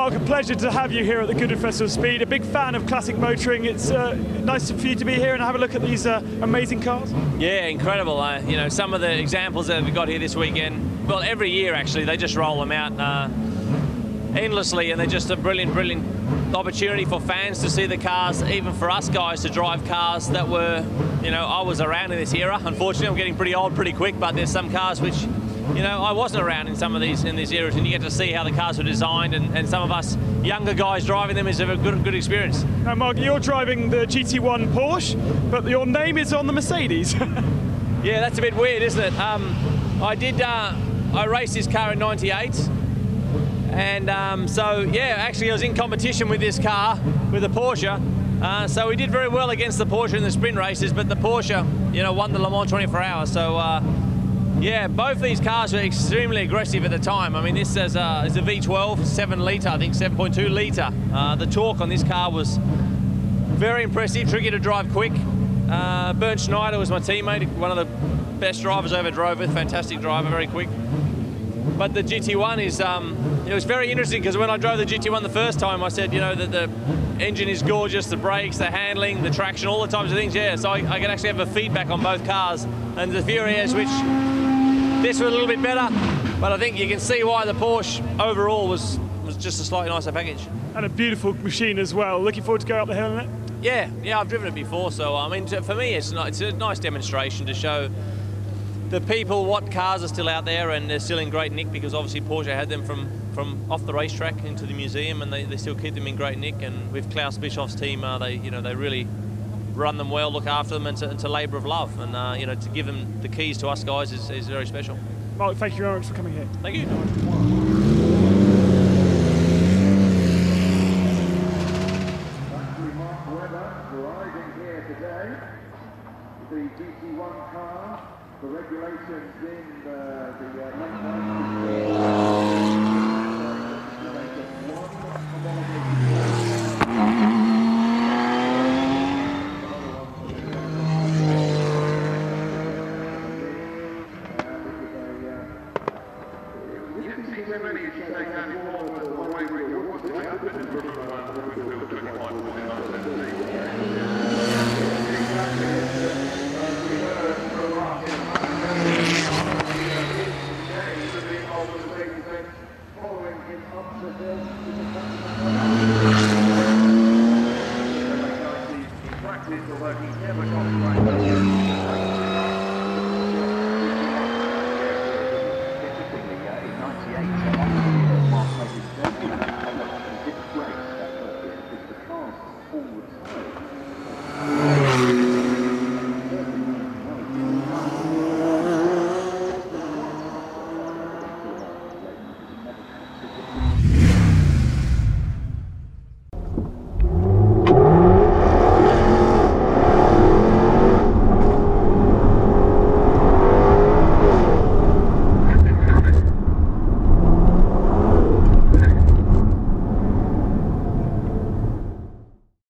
Mark, a pleasure to have you here at the Goodwood Festival of Speed. A big fan of classic motoring. It's nice for you to be here and have a look at these amazing cars. Yeah, incredible. You know, some of the examples that we've got here this weekend, well, every year actually, they just roll them out endlessly, and they're just a brilliant, brilliant opportunity for fans to see the cars, even for us guys to drive cars that were, you know, I was around in this era. Unfortunately, I'm getting pretty old pretty quick, but there's some cars which, you know, I wasn't around in some of these eras, and you get to see how the cars were designed, and some of us younger guys driving them is a good experience. Now, Mark, you're driving the GT1 Porsche, but your name is on the Mercedes. Yeah, that's a bit weird, isn't it? I raced this car in '98, and so yeah, actually I was in competition with this car, with the Porsche. So we did very well against the Porsche in the sprint races, but the Porsche, you know, won the Le Mans 24 Hours. So. Yeah, both these cars were extremely aggressive at the time. I mean, this is a V12, 7 litre, I think 7.2 litre. The torque on this car was very impressive, tricky to drive quick. Bernd Schneider was my teammate, one of the best drivers I ever drove with, fantastic driver, very quick. But the GT1 is, it was very interesting, because when I drove the GT1 the first time, I said, you know, that the engine is gorgeous, the brakes, the handling, the traction, all the types of things, yeah. So I can actually have a feedback on both cars. And the few areas which this was a little bit better, but I think you can see why the Porsche overall was just a slightly nicer package. And a beautiful machine as well. Looking forward to going up the hill in it? Yeah, I've driven it before, so I mean, for me, it's a nice demonstration to show the people what cars are still out there, and they're still in great nick, because obviously Porsche had them from off the racetrack into the museum, and they still keep them in great nick. And with Klaus Bischoff's team, they really run them well, look after them, and it's a labour of love, and you know, to give them the keys to us guys is very special. Mark, thank you very much for coming here. Thank you. Arriving here today, the GT1 car, the regulations in the late 90s. Following him up the hill.